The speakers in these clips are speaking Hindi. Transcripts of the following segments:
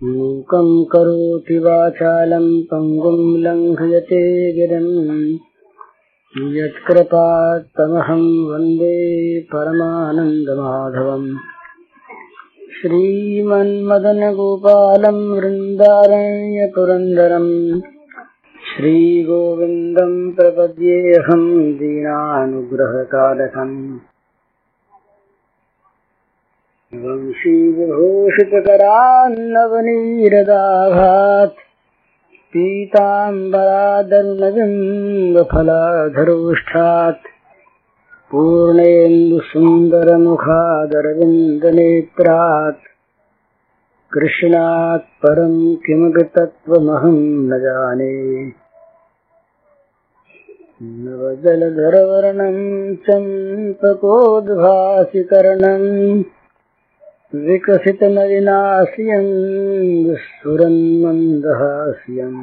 मूकं करोति वाचालं पङ्गुं लङ्घयते गिरिं यत्कृपात्तमहं वन्दे परमानन्दमाधवम्। श्रीमन्मदनगोपालं वृन्दारण्यपुरन्दरं श्रीगोविन्दं प्रपद्येऽहं दीनानुग्रहकालकम्। वंशीविभूषितकरान्नवनीरदाभात् पीताम्बरादर्णबिम्बफलाधरोष्ठात् पूर्णेन्दुसुन्दरमुखादरविन्दनेत्रात् कृष्णात् परं किमपि तत्त्वमहं न जाने। नवजलधरवर्णं चम्पकोद्भासिकर्णम् विकसितनलिनास्यं विस्फुरन्मन्दहास्यम्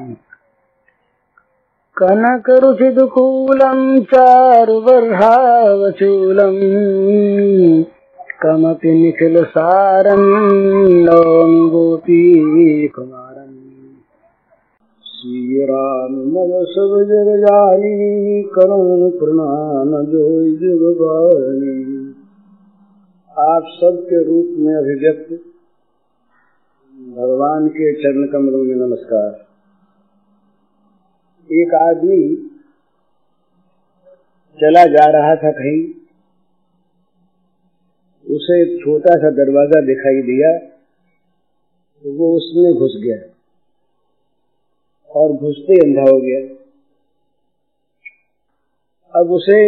कनकरुचिदुकूलं चारुबर्हावचूलं कमपि निखिलसारं नौमि गोपीकुमारम्। श्रीराम नव सब जग जानी करुण प्रणाम जो जुगवाणी। आप सबके रूप में अभिव्यक्त भगवान के चरण कमलों में नमस्कार। एक आदमी चला जा रहा था कहीं, उसे एक छोटा सा दरवाजा दिखाई दिया तो वो उसमें घुस गया और घुसते अंधा हो गया। अब उसे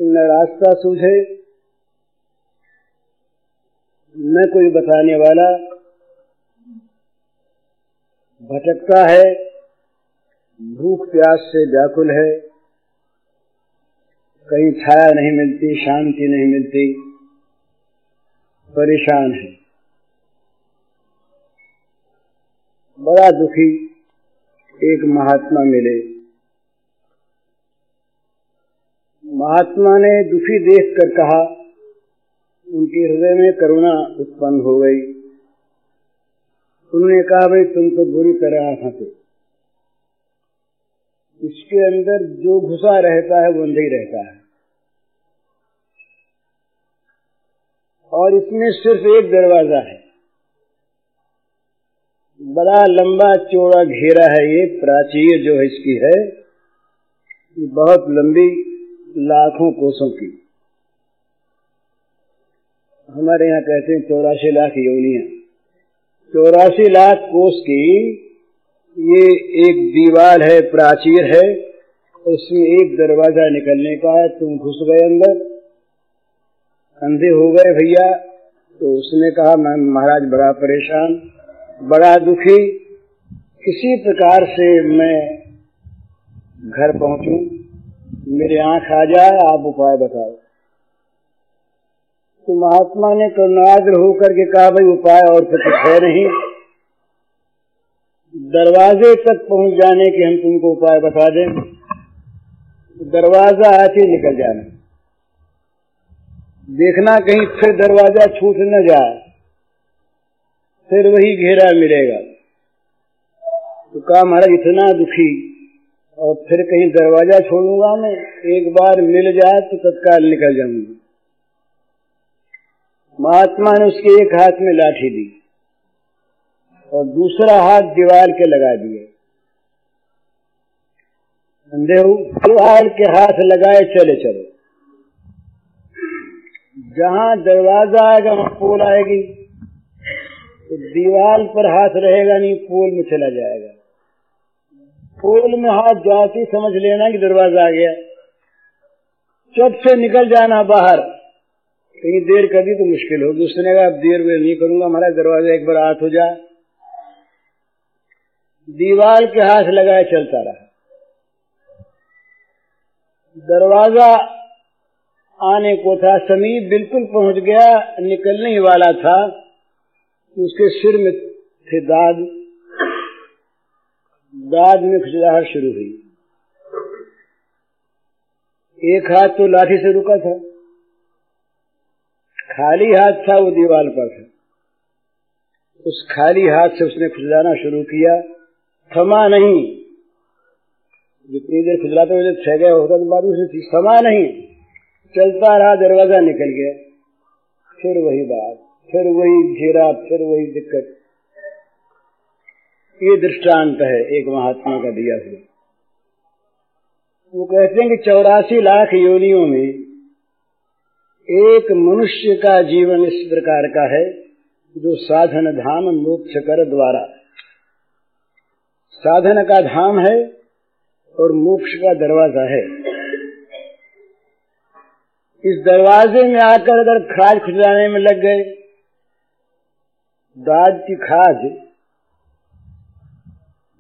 न रास्ता सूझे न कोई बताने वाला, भटकता है, भूख प्यास से व्याकुल है, कहीं छाया नहीं मिलती, शांति नहीं मिलती, परेशान है, बड़ा दुखी। एक महात्मा मिले। महात्मा ने दुखी देखकर कहा, उनके हृदय में करुणा उत्पन्न हो गई। उन्होंने कहा, भाई तुम तो बुरी तरह फंसे, इसके अंदर जो घुसा रहता है वो अंदर ही रहता है, और इसमें सिर्फ एक दरवाजा है, बड़ा लंबा चौड़ा घेरा है। ये प्राचीर जो है इसकी है, ये बहुत लंबी, लाखों कोसों की। हमारे यहाँ कहते हैं 84 लाख योनियां। 84 लाख कोस की ये एक दीवार है, प्राचीर है, उसमें एक दरवाजा निकलने का है। तुम घुस गए अंदर, अंधे हो गए भैया। तो उसने कहा, मैं महाराज बड़ा परेशान, बड़ा दुखी, किसी प्रकार से मैं घर पहुंचूं, मेरी आंख आ जाए, आप उपाय बताओ। तो महात्मा ने करुणाग्र होकर के कहा, भाई उपाय और तो कुछ है नहीं, दरवाजे तक पहुंच जाने के हम तुमको उपाय बता दें। दरवाजा आके निकल जाना, देखना कहीं फिर दरवाजा छूट न जाए, फिर वही घेरा मिलेगा। तो कहा, महाराज इतना दुखी और फिर कहीं दरवाजा छोड़ूंगा मैं, एक बार मिल जाए तो तत्काल निकल जाऊंगा। महात्मा ने उसके एक हाथ में लाठी दी और दूसरा हाथ दीवार के लगा दिया। अंधे दीवार के हाथ लगाए चले चले, जहां दरवाजा आएगा वहां पोल आएगी, तो दीवार पर हाथ रहेगा नहीं, पोल में चला जाएगा। पोल में हाथ जाती समझ लेना कि दरवाजा आ गया, चट से निकल जाना बाहर। कहीं देर कर दी तो मुश्किल होगी। उसने कहा, अब देर वेर नहीं करूंगा महाराज, दरवाजा एक बार हाथ हो जाए। दीवार के हाथ लगाए चलता रहा। दरवाजा आने को था, समीप बिल्कुल पहुंच गया, निकलने ही वाला था। उसके सिर में थे दाद, दाद में खुजलाहट शुरू हुई। एक हाथ तो लाठी से रुका था, खाली हाथ था वो दीवार पर था। उस खाली हाथ से उसने खुजलाना शुरू किया, थमा नहीं। जितनी देर खुजलाते हुए ठह गया होता तो बाद उसने थमा नहीं, चलता रहा, दरवाजा निकल गया, फिर वही बात, फिर वही घेरा, फिर वही दिक्कत। ये दृष्टांत है एक महात्मा का दिया हुआ। वो कहते हैं कि 84 लाख योनियों में एक मनुष्य का जीवन इस प्रकार का है जो साधन धाम मोक्ष कर द्वारा, साधन का धाम है और मोक्ष का दरवाजा है। इस दरवाजे में आकर अगर खाज खुजलाने में लग गए, दाद की खाज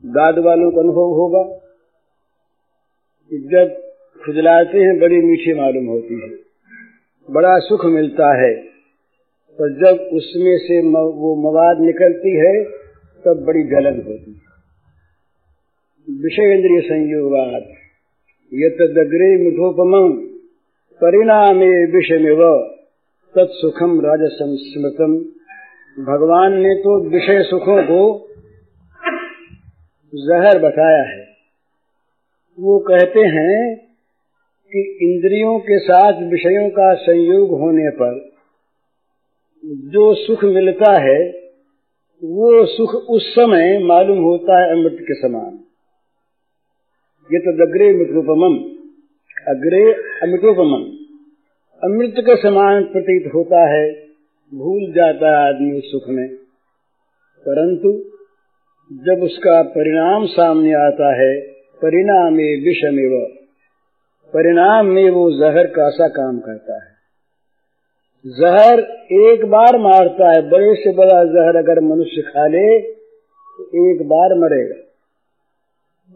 दाद वालों को अनुभव होगा कि जब खुजलाते हैं बड़ी मीठी मालूम होती है, बड़ा सुख मिलता है, तो जब उसमें से वो मवाद निकलती है तब बड़ी जलन होती है। विषयेंद्रिय संयोगात् यतदग्रे मिथोपमं परिणामे विषयमेव तत्सुखम राजसं स्मृतम्। भगवान ने तो विषय सुखों को जहर बताया है। वो कहते हैं कि इंद्रियों के साथ विषयों का संयोग होने पर जो सुख मिलता है वो सुख उस समय मालूम होता है अमृत के समान। ये तो अग्रे अमृतोपमम्, अग्रे अमृतोपमम्, अमृत के समान प्रतीत होता है, भूल जाता है आदमी उस सुख में। परंतु जब उसका परिणाम सामने आता है, परिणामे विषमेव, परिणाम में वो जहर का सा काम करता है। जहर एक बार मारता है, बड़े से बड़ा जहर अगर मनुष्य खा ले तो एक बार मरेगा,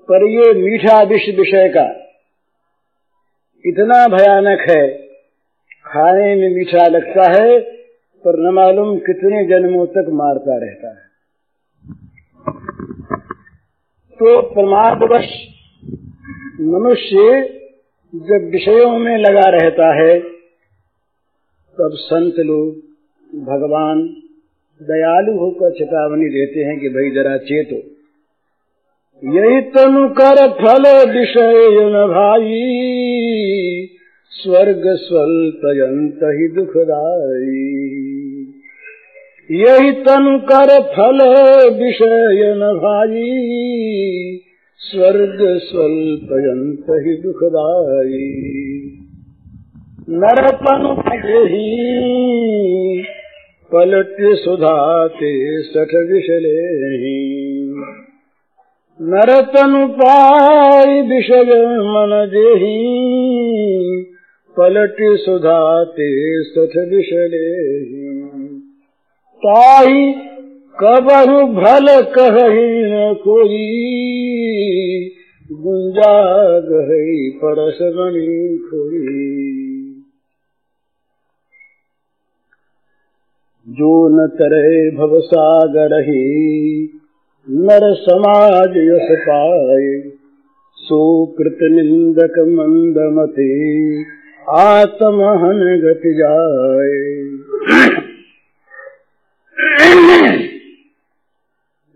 पर ये मीठा विष विषय का इतना भयानक है, खाने में मीठा लगता है पर न मालूम कितने जन्मों तक मारता रहता है। तो प्रमादवश मनुष्य जब विषयों में लगा रहता है तब संत लोग, भगवान दयालु होकर चेतावनी देते हैं कि भाई जरा चेतो। यही तनु कर फल विषय न भाई, स्वर्ग स्वल्पयंत ही दुखदाई। यही तनु कर फल विषय न भाई, स्वर्ग स्वल्पयंत ही दुखदाई। नरपनु ही पलट सुधाते सठ विषले ही। नरतनु पाई विषय मन जेही, पलट सुधाते सठ विषले ही। ताई कबहु भल कहि न कोई, गुंजा गई परस बनी खोई। जो न तरे भवसागर ही, नर समाज यश पाए। सो कृत निंदक मंदमते, आत्महन गति जाए।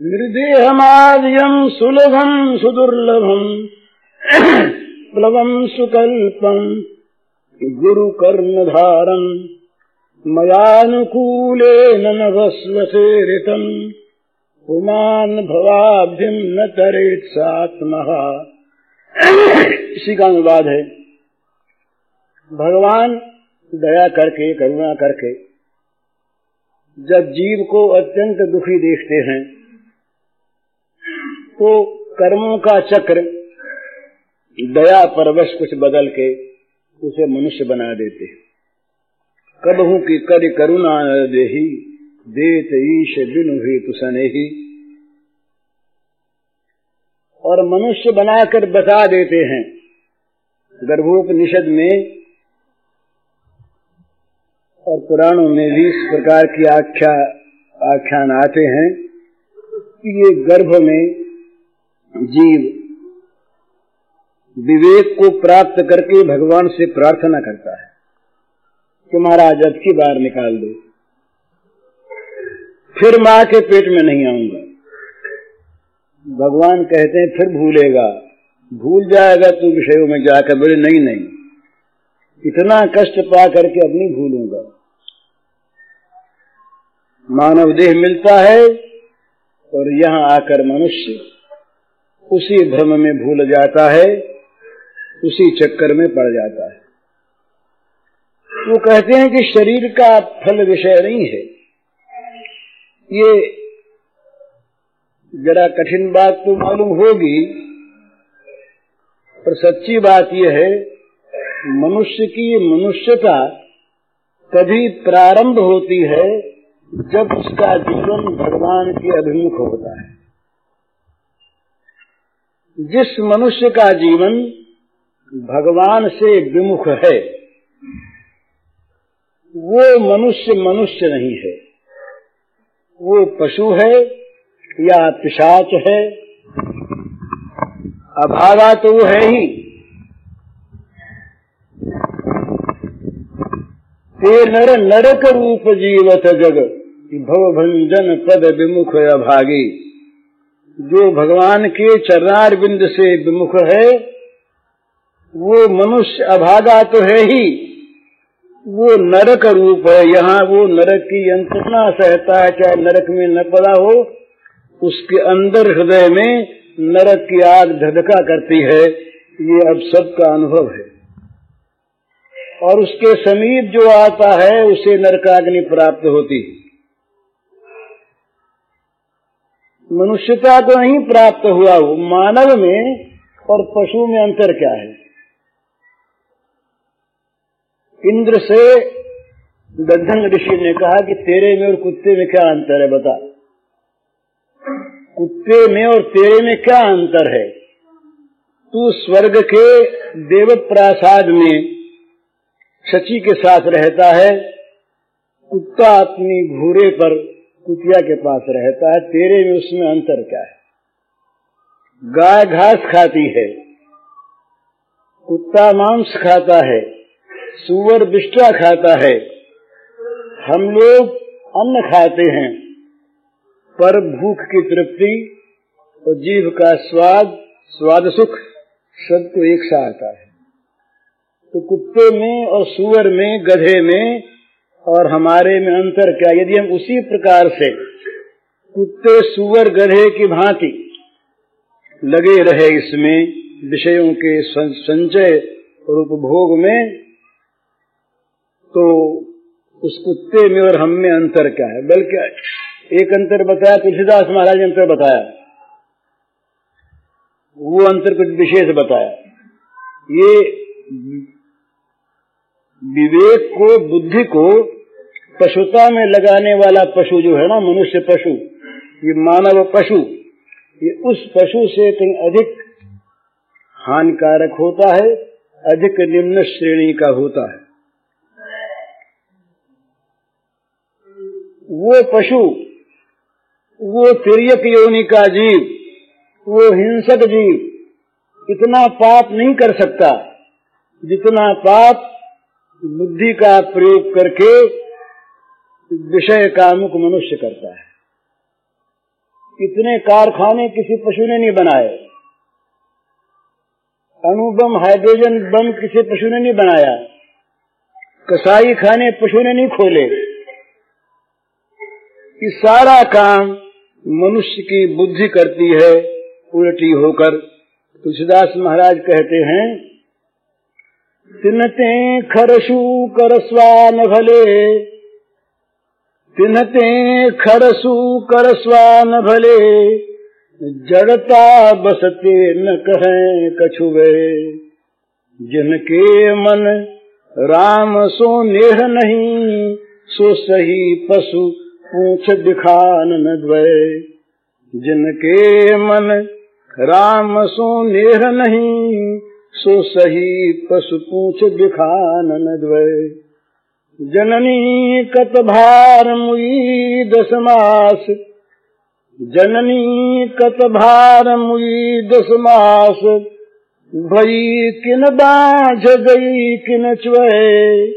निर्देहमाद्यं सुलभं सुदुर्लभं, प्लवं सुकल्पं गुरु कर्णधारं। मयानुकूलेन नभस्वसेरितं, पुमान भवाभ्यम न तरेत सात्मः। इसी का अनुवाद है। भगवान दया करके, करुणा करके जब जीव को अत्यंत दुखी देखते हैं तो कर्मों का चक्र दया परवश कुछ बदल के उसे मनुष्य बना देते हैं। कबहू की कर करुणा देही, देत ईश बिनु हेतु सनेही। और मनुष्य बनाकर बता देते हैं। गर्भोपनिषद में और पुराणों में भी इस प्रकार की आख्यान आते हैं कि ये गर्भ में जीव विवेक को प्राप्त करके भगवान से प्रार्थना करता है कि महाराज अब की बार निकाल दो। फिर माँ के पेट में नहीं आऊंगा। भगवान कहते हैं फिर भूलेगा, भूल जाएगा तू विषयों में जाकर। बोले नहीं नहीं, इतना कष्ट पा करके अब नहीं भूलूंगा। मानव देह मिलता है और यहाँ आकर मनुष्य उसी भ्रम में भूल जाता है, उसी चक्कर में पड़ जाता है। वो कहते हैं कि शरीर का फल विषय नहीं है। ये जरा कठिन बात तो मालूम होगी, पर सच्ची बात यह है, मनुष्य की मनुष्यता कभी प्रारंभ होती है जब उसका जीवन भगवान के अभिमुख होता है। जिस मनुष्य का जीवन भगवान से विमुख है वो मनुष्य मनुष्य नहीं है, वो पशु है या पिशाच है। अभागा तो वो है ही। ते नर नरक रूप जीवत जग भवभंजन पद विमुख अभागी। जो भगवान के चरणार बिंद से विमुख है वो मनुष्य अभागा तो है ही, वो नरक रूप है। यहाँ वो नरक की यंत्रणा सहता है, चाहे नरक में न पड़ा हो, उसके अंदर हृदय में नरक की आग धधका करती है। ये अब सबका अनुभव है। और उसके समीप जो आता है उसे नरकाग्नि प्राप्त होती। मनुष्यता तो नहीं प्राप्त हुआ हो। मानव में और पशु में अंतर क्या है? इंद्र से दद्धन ऋषि ने कहा कि तेरे में और कुत्ते में क्या अंतर है, बता। कुत्ते में और तेरे में क्या अंतर है? तू स्वर्ग के देव प्रासाद में शची के साथ रहता है, कुत्ता अपनी घूरे पर कुतिया के पास रहता है। तेरे में उसमें अंतर क्या है? गाय घास खाती है, कुत्ता मांस खाता है, सूअर बिष्टा खाता है। हम लोग अन्न खाते हैं पर भूख की तृप्ति और जीभ का स्वाद सुख सबको एक सा आता है। तो कुत्ते में और सूअर में, गधे में और हमारे में अंतर क्या? यदि हम उसी प्रकार से कुत्ते सूअर गधे की भांति लगे रहे इसमें विषयों के संचय और उपभोग में, तो उस कुत्ते में और हम में अंतर क्या है? बल्कि एक अंतर बताया तुलसीदास महाराज ने, अंतर बताया, वो अंतर कुछ विशेष बताया। ये विवेक को, बुद्धि को पशुता में लगाने वाला पशु जो है ना, मनुष्य पशु, ये मानव पशु, ये उस पशु से कहीं अधिक हानिकारक होता है, अधिक निम्न श्रेणी का होता है। वो पशु, वो तिर्यक योनि का जीव, वो हिंसक जीव इतना पाप नहीं कर सकता जितना पाप बुद्धि का प्रयोग करके विषय कामुक मनुष्य करता है। इतने कारखाने किसी पशु ने नहीं बनाए, अणुबम हाइड्रोजन बम किसी पशु ने नहीं बनाया, कसाई खाने पशु ने नहीं खोले। ये सारा काम मनुष्य की बुद्धि करती है उल्टी होकर। तुलसीदास महाराज कहते हैं, तिन्हते खरसू करस्वान भले, तिन्हते खरसू करस्वान भले, जड़ता बसते न कहें कछुवे। जिनके मन राम सो नेह नहीं, सो सही पशु पूछ दिखान न द्वय। जिनके मन राम सो नेह नहीं, सो सही पशु पूछ दिखान न द्वय। जननी कत भार मुई 10 मास, जननी कत भार मुई 10 मास। भई किन बाझ गई किन च्वय,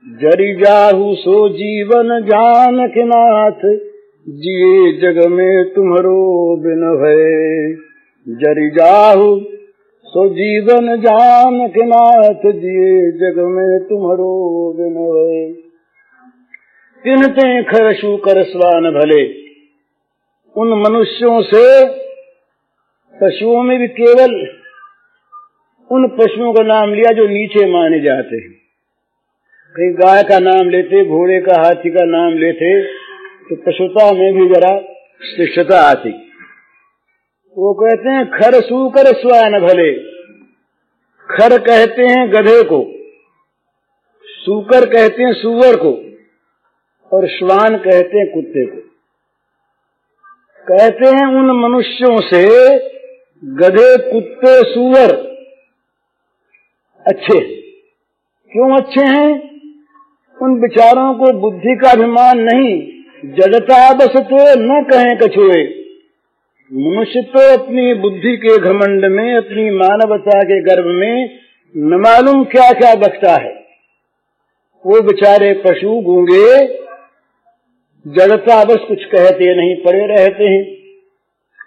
जरि जाहु सो जीवन जानक नाथ। जिए जग में तुम्हारो बिन भय, जरि जाहु सो जीवन जान के नाथ, जिए जग में तुम्हारो बिन भय। तिन्हते खर शूकर स्वान भले, उन मनुष्यों से, पशुओं में भी केवल उन पशुओं का नाम लिया जो नीचे माने जाते हैं। कहीं गाय का नाम लेते, घोड़े का, हाथी का नाम लेते तो पशुता में भी जरा शिष्टता आती। वो कहते हैं खर शूकर स्वान भले। खर कहते हैं गधे को, शूकर कहते हैं सूअर को, और श्वान कहते हैं कुत्ते को। कहते हैं उन मनुष्यों से गधे, कुत्ते, सूअर अच्छे। क्यों अच्छे हैं? उन विचारों को बुद्धि का अभिमान नहीं, जड़ता बस तो न कहें कछुए। मनुष्य तो अपनी बुद्धि के घमंड में, अपनी मानवता के गर्भ में न मालूम क्या क्या बकता है। वो बेचारे पशु गूंगे जड़ता बस कुछ कहते नहीं, पड़े रहते हैं।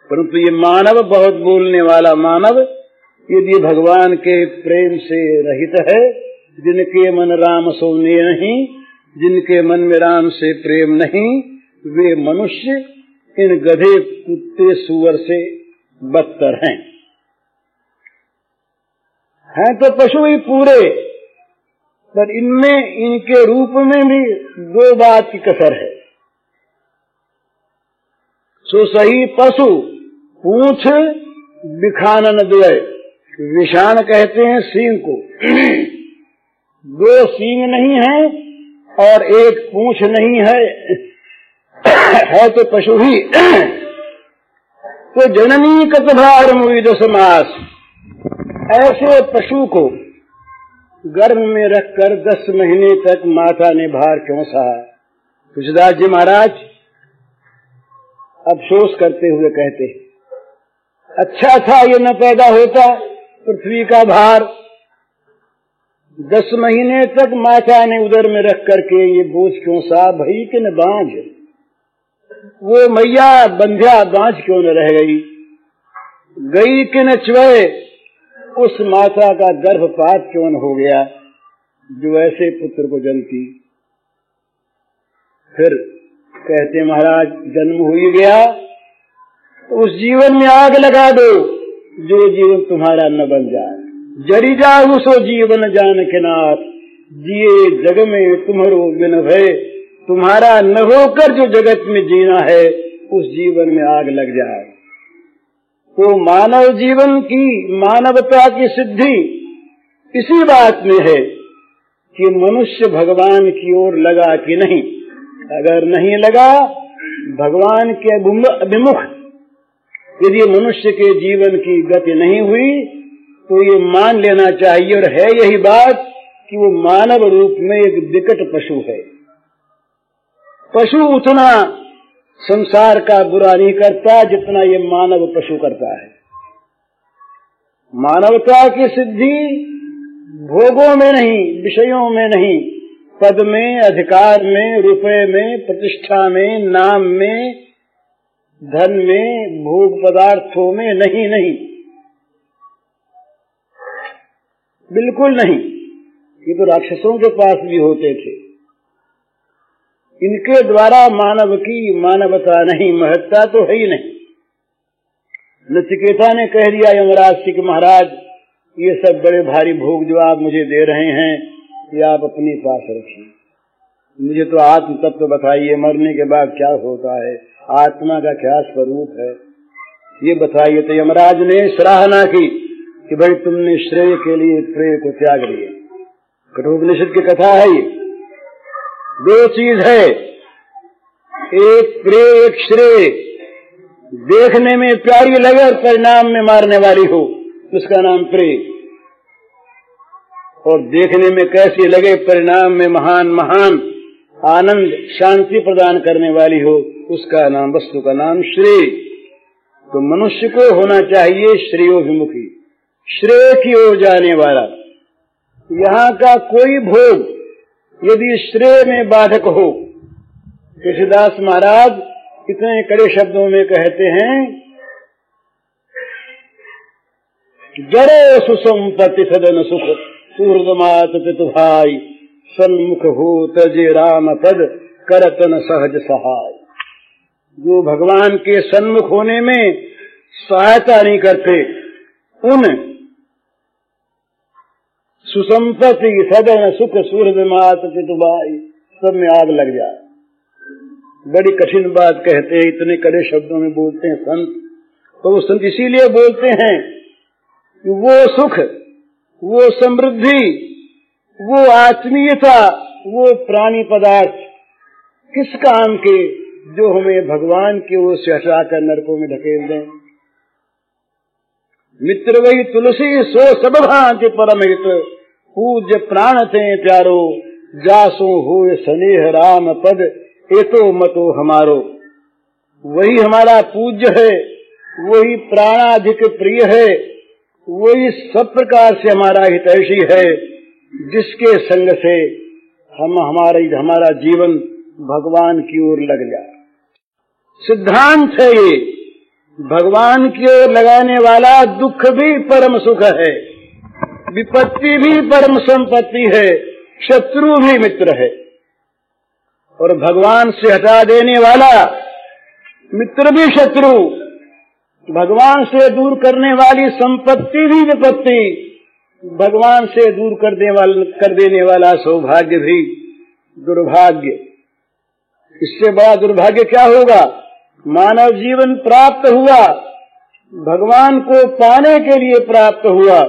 परंतु ये मानव, बहुत बोलने वाला मानव, यदि भगवान के प्रेम से रहित है, जिनके मन राम सोने नहीं, जिनके मन में राम से प्रेम नहीं, वे मनुष्य इन गधे, कुत्ते, सूअर से बदतर हैं तो पशु ही पूरे, पर इनमें, इनके रूप में भी दो बात की कसर है। सो सही पशु पूंछ बिखानन द्वय, विषाण कहते हैं सींग को। दो सींग नहीं है और एक पूंछ नहीं है तो पशु ही। तो जननी कतभार मुविद समास, ऐसे पशु को गर्भ में रखकर 10 महीने तक माता ने भार क्यों सहा? तुलसीदास जी महाराज अफसोस करते हुए कहते, अच्छा था ये न पैदा होता पृथ्वी का भार। 10 महीने तक माता ने उदर में रख करके ये बोझ क्यों सा? भई कि न बांझ, वो मैया बंध्या बांझ क्यों न रह गई? गई कि न च्वय, उस माता का गर्भपात क्यों न हो गया जो ऐसे पुत्र को जनती? फिर कहते महाराज, जन्म हो ही गया तो उस जीवन में आग लगा दो जो जीवन तुम्हारा न बन जाए। जरि जाहु सो जीवन जान के नाथ, जिए जग में तुम्हारो बिन भय। तुम्हारा न होकर जो जगत में जीना है, उस जीवन में आग लग जाए। तो मानव जीवन की, मानवता की सिद्धि इसी बात में है कि मनुष्य भगवान की ओर लगा कि नहीं। अगर नहीं लगा, भगवान के अभिमुख यदि मनुष्य के जीवन की गति नहीं हुई, तो ये मान लेना चाहिए, और है यही बात, कि वो मानव रूप में एक विकट पशु है। पशु उतना संसार का बुरा नहीं करता जितना ये मानव पशु करता है। मानवता की सिद्धि भोगों में नहीं, विषयों में नहीं, पद में, अधिकार में, रुपए में, प्रतिष्ठा में, नाम में, धन में, भोग पदार्थों में नहीं, बिल्कुल नहीं। ये तो राक्षसों के पास भी होते थे। इनके द्वारा मानव की मानवता नहीं, महत्ता तो है ही नहीं। नचिकेता ने कह दिया यमराज से कि महाराज, ये सब बड़े भारी भोग जो आप मुझे दे रहे हैं, ये आप अपने पास रखिए। मुझे तो आत्म तत्व बताइए, मरने के बाद क्या होता है, आत्मा का क्या स्वरूप है, ये बताइए। तो यमराज ने सराहना की कि भाई तुमने श्रेय के लिए प्रेय को त्याग दिया। कठोपनिषद की कथा है ये। 2 चीज है, एक प्रेय, एक श्रेय। देखने में प्यारी लगे और परिणाम में मारने वाली हो, उसका नाम प्रेय। और देखने में कैसी लगे, परिणाम में महान महान आनंद, शांति प्रदान करने वाली हो, उसका नाम, वस्तु का नाम श्रेय। तो मनुष्य को होना चाहिए श्रेयोभिमुखी, श्रेय की ओर जाने वाला। यहाँ का कोई भोग यदि श्रेय में बाधक हो, तुलसीदास महाराज इतने कड़े शब्दों में कहते हैं, जड़े सुसंपत्ति सदन सुख सूर्यमात पितु भाई, सन्मुख हो तजे राम पद करतन सहज सहाय। जो भगवान के सन्मुख होने में सहायता नहीं करते, उन सुसंपत्ति सदन सुख सूर्यमात पितु भाई सब में आग लग जाए। बड़ी कठिन बात कहते हैं, इतने कड़े शब्दों में बोलते हैं संत। तो वो संत इसीलिए बोलते हैं कि वो सुख, वो समृद्धि, वो आत्मीयता, वो प्राणी पदार्थ किस काम के, जो हमें भगवान की ओर से हटाकर नरकों में ढकेल दें। मित्र वही तुलसी सो सब भांति परम हित, पूज्य प्राण थे प्यारो, जासो हो स्नेह राम पद एतो मतो हमारो। वही हमारा पूज्य है, वही प्राणाधिक प्रिय है, वही सब प्रकार से हमारा हितैषी है, जिसके संग से हमारा जीवन भगवान की ओर लग जाए। सिद्धांत है ये, भगवान की ओर लगाने वाला दुख भी परम सुख है, विपत्ति भी परम संपत्ति है, शत्रु भी मित्र है। और भगवान से हटा देने वाला मित्र भी शत्रु, भगवान से दूर करने वाली संपत्ति भी विपत्ति, भगवान से दूर कर देने वाला सौभाग्य भी दुर्भाग्य। इससे बड़ा दुर्भाग्य क्या होगा? मानव जीवन प्राप्त हुआ, भगवान को पाने के लिए प्राप्त हुआ,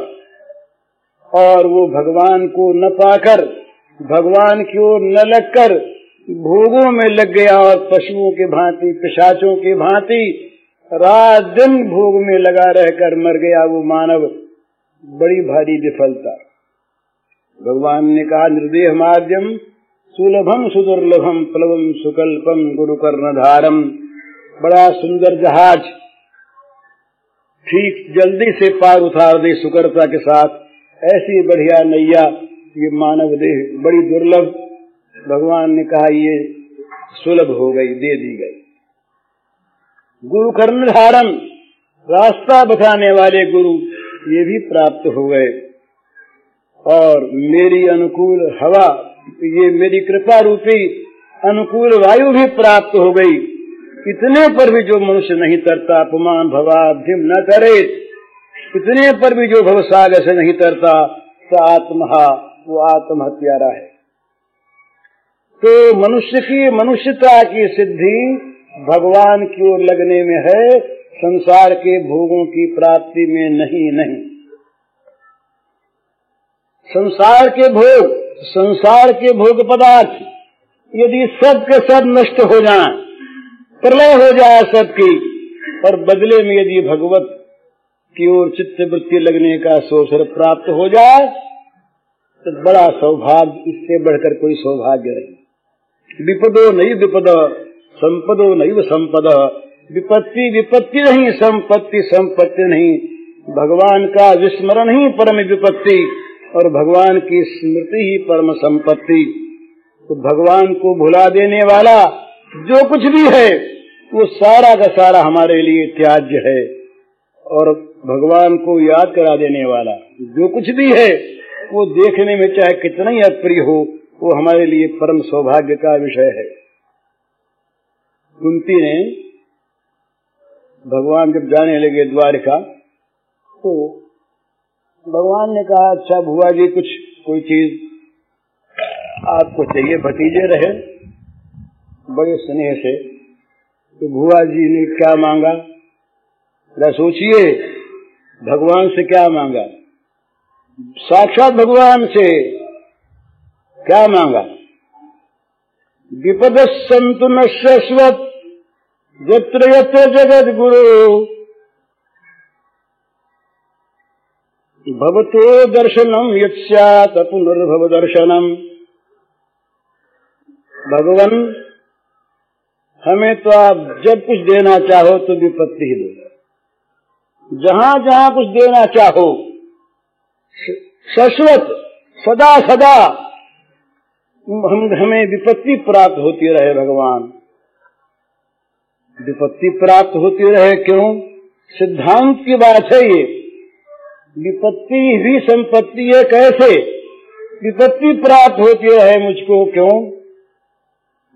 और वो भगवान को न पाकर, भगवान की ओर न लगकर भोगों में लग गया, और पशुओं के भांति, पिशाचों के भांति रात दिन भोग में लगा रहकर मर गया वो मानव। बड़ी भारी विफलता। भगवान ने कहा, निर्देह मार्गम सुलभम सुदुर्लभम प्लवम सुकल्पम गुरु कर्णधारम। बड़ा सुंदर जहाज ठीक जल्दी से पार उतार दे सुकरता के साथ, ऐसी बढ़िया नैया ये मानव देह बड़ी दुर्लभ। भगवान ने कहा ये सुलभ हो गई, दे दी गई। गुरु कर्णधारम, रास्ता बताने वाले गुरु, ये भी प्राप्त हो गए। और मेरी अनुकूल हवा, ये मेरी कृपा रूपी अनुकूल वायु भी प्राप्त हो गई। इतने पर भी जो मनुष्य नहीं तरता, अपमान भवाब्धिम न करे, इतने पर भी जो भवसागर से नहीं तरता, तो आत्महा, वो आत्महत्यारा है। तो मनुष्य की मनुष्यता की सिद्धि भगवान की ओर लगने में है, संसार के भोगों की प्राप्ति में नहीं। संसार के भोग पदार्थ यदि सब के सब नष्ट हो जाए, प्रलय हो जाए सबकी, और बदले में यदि भगवत की ओर चित्त वृत्ति लगने का अवसर प्राप्त हो जाए, तो बड़ा सौभाग्य, इससे बढ़कर कोई सौभाग्य नहीं। विपदो नहीं विपद, संपदो नहीं संपद। विपत्ति विपत्ति नहीं, संपत्ति संपत्ति नहीं। भगवान का विस्मरण ही परम विपत्ति, और भगवान की स्मृति ही परम संपत्ति। तो भगवान को भुला देने वाला जो कुछ भी है, वो सारा का सारा हमारे लिए त्याज्य है। और भगवान को याद करा देने वाला जो कुछ भी है, वो देखने में चाहे कितना ही अप्रिय हो, वो हमारे लिए परम सौभाग्य का विषय है। कुंती ने, भगवान जब जाने लगे द्वारिका, तो भगवान ने कहा, अच्छा भुआ जी, कुछ कोई चीज आपको चाहिए? भतीजे रहे बड़े स्नेह से। तो भुआ जी ने क्या मांगा? जरा सोचिए, भगवान से क्या मांगा? साक्षात भगवान से क्या मांगा? विपद संतु न शाश्वत यत्र यत्र जगत गुरु, भवतो दर्शनम यत्स्यात् पुनर्भव दर्शनम। भगवान, हमें तो आप जब कुछ देना चाहो तो विपत्ति ही दो, जहां जहां कुछ देना चाहो, शाश्वत सदा सदा हमें विपत्ति प्राप्त होती रहे भगवान। विपत्ति प्राप्त होती रहे। क्यों? सिद्धांत की बात है ये। विपत्ति भी संपत्ति है। कैसे? विपत्ति प्राप्त होती रहे मुझको। क्यों?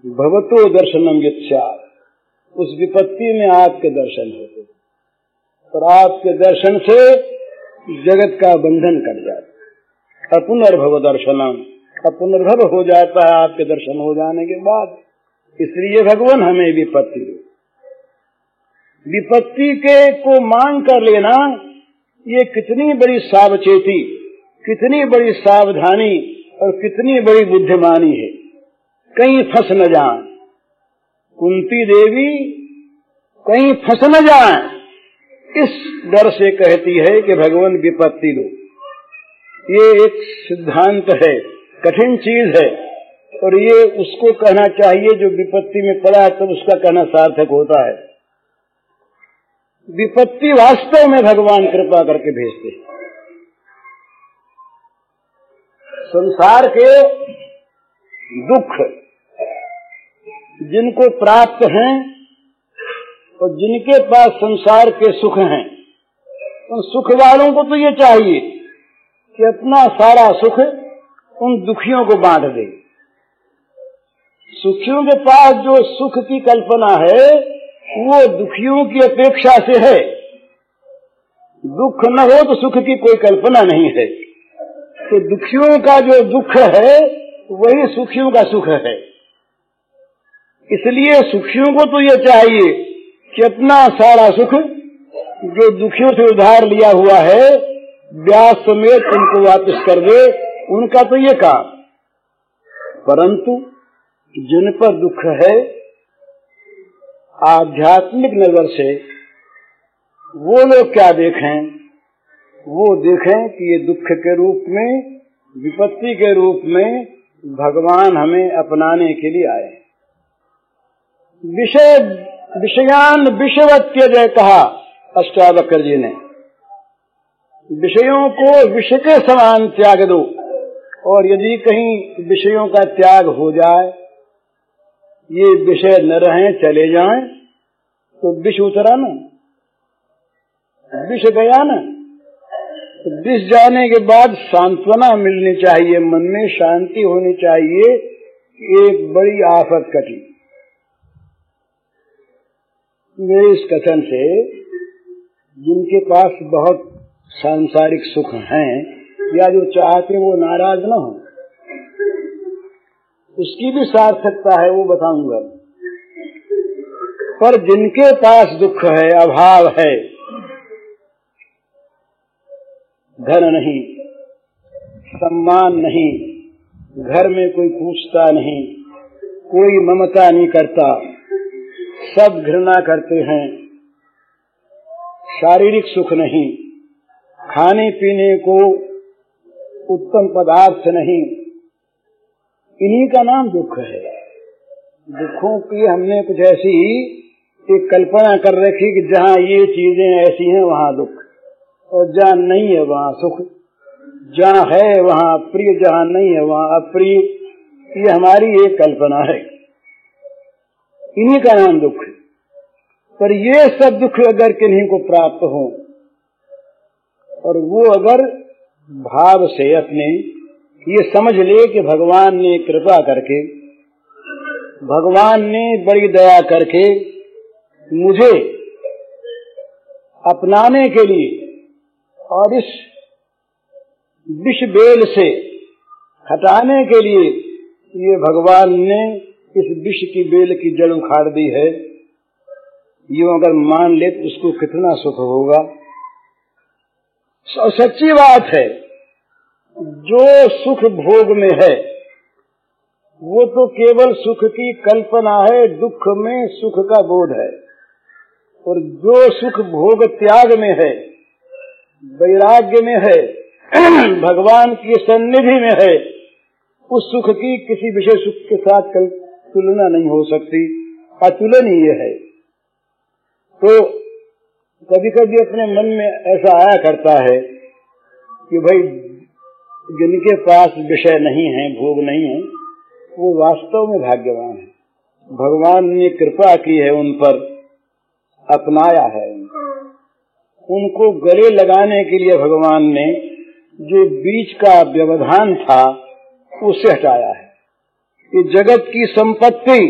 भवतो दर्शनम यत्स्यात्, उस विपत्ति में आपके दर्शन होते, और आपके दर्शन से जगत का बंधन कट जाता। अपुनर्भव दर्शनम, अपुनर्भव हो जाता है आपके दर्शन हो जाने के बाद। इसलिए भगवान हमें विपत्ति दो। विपत्ति के को मांग कर लेना ये कितनी बड़ी सावचेती, कितनी बड़ी सावधानी और कितनी बड़ी बुद्धिमानी है। कहीं फंस न जाए, कुंती देवी कहीं फंस न जाए, इस डर से कहती है कि भगवान विपत्ति दो। ये एक सिद्धांत है, कठिन चीज है, और ये उसको कहना चाहिए जो विपत्ति में पड़ा है, तब उसका कहना सार्थक होता है। विपत्ति वास्तव में भगवान कृपा करके भेजते हैं। संसार के दुख जिनको प्राप्त हैं और जिनके पास संसार के सुख हैं, उन सुख वालों को तो ये चाहिए कि अपना सारा सुख उन दुखियों को बांट दे। सुखियों के पास जो सुख की कल्पना है वो दुखियों की अपेक्षा से है। दुख न हो तो सुख की कोई कल्पना नहीं है। तो दुखियों का जो दुख है वही सुखियों का सुख है। इसलिए सुखियों को तो ये चाहिए कि अपना सारा सुख जो दुखियों से उधार लिया हुआ है ब्याज समेत उनको वापस कर दे, उनका तो ये काम। परंतु जिन पर दुख है, आध्यात्मिक नजर से वो लोग क्या देखें? वो देखें कि ये दुख के रूप में, विपत्ति के रूप में भगवान हमें अपनाने के लिए आए। विषयान विषवत्य जय कहा अष्टावक्र जी ने। विषयों को विषय के समान त्याग दो, और यदि कहीं विषयों का त्याग हो जाए, ये विषय न रहें, चले जाएं, तो विष उतरा ना, विष गया ना। तो विष जाने के बाद सांत्वना मिलनी चाहिए, मन में शांति होनी चाहिए। एक बड़ी आफत कटी। मेरे इस कथन से जिनके पास बहुत सांसारिक सुख हैं या जो चाहते वो नाराज न हो, उसकी भी सार्थकता है, वो बताऊंगा। पर जिनके पास दुख है, अभाव है, धन नहीं, सम्मान नहीं, घर में कोई पूछता नहीं, कोई ममता नहीं करता, सब घृणा करते हैं, शारीरिक सुख नहीं, खाने पीने को उत्तम पदार्थ नहीं, इन्हीं का नाम दुख है। दुखों की हमने कुछ ऐसी एक कल्पना कर रखी कि जहाँ ये चीजें ऐसी हैं वहाँ दुख, और जहाँ नहीं है वहाँ सुख, जहाँ है वहाँ प्रिय, जहाँ नहीं है वहाँ अप्रिय। ये हमारी एक कल्पना है, इन्हीं का नाम दुख है। पर ये सब दुख अगर किन्हीं को प्राप्त हो और वो अगर भाव से अपने ये समझ ले कि भगवान ने कृपा करके, भगवान ने बड़ी दया करके मुझे अपनाने के लिए और इस विष बेल से हटाने के लिए ये भगवान ने इस विष की बेल की जड़ उखाड़ दी है, यूं अगर मान ले तो उसको कितना सुख होगा। सच्ची बात है, जो सुख भोग में है वो तो केवल सुख की कल्पना है, दुख में सुख का बोध है। और जो सुख भोग त्याग में है, वैराग्य में है, भगवान की सन्निधि में है, उस सुख की किसी विषय सुख के साथ तुलना नहीं हो सकती, अतुलनीय है। तो कभी कभी अपने मन में ऐसा आया करता है कि भाई जिनके पास विषय नहीं है, भोग नहीं है, वो वास्तव में भाग्यवान है। भगवान ने कृपा की है उन पर अपनाया है। उनको गले लगाने के लिए भगवान ने जो बीच का व्यवधान था उसे हटाया है। ये जगत की संपत्ति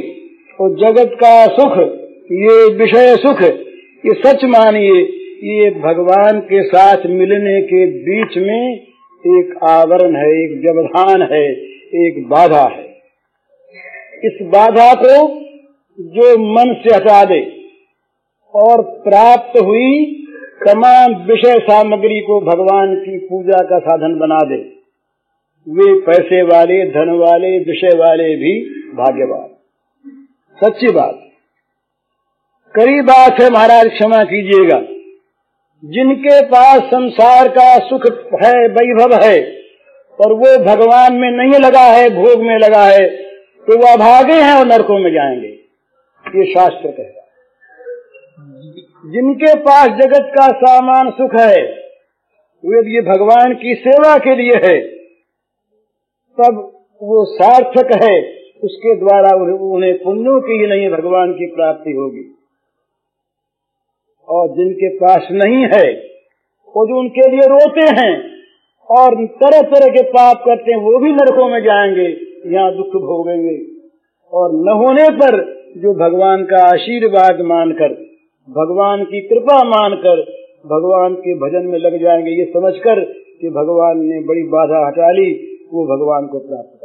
और जगत का सुख, ये विषय सुख, ये सच मानिए, ये भगवान के साथ मिलने के बीच में एक आवरण है, एक व्यवधान है, एक बाधा है। इस बाधा को जो मन से हटा दे और प्राप्त हुई तमाम विषय सामग्री को भगवान की पूजा का साधन बना दे, वे पैसे वाले, धन वाले, विषय वाले भी भाग्यवान। सच्ची बात, कड़ी बात है महाराज, क्षमा कीजिएगा। जिनके पास संसार का सुख है, वैभव है, और वो भगवान में नहीं लगा है, भोग में लगा है, तो वह भागे हैं और नरकों में जाएंगे, ये शास्त्र कहता है। जिनके पास जगत का सामान सुख है, वो ये भगवान की सेवा के लिए है, तब वो सार्थक है, उसके द्वारा उन्हें पुण्यों की ही नहीं भगवान की प्राप्ति होगी। और जिनके पास नहीं है, वो जो उनके लिए रोते हैं और तरह तरह के पाप करते हैं, वो भी नरकों में जाएंगे, यहाँ दुख भोगेंगे। और न होने पर जो भगवान का आशीर्वाद मानकर, भगवान की कृपा मानकर भगवान के भजन में लग जाएंगे, ये समझकर कि भगवान ने बड़ी बाधा हटा ली, वो भगवान को प्राप्त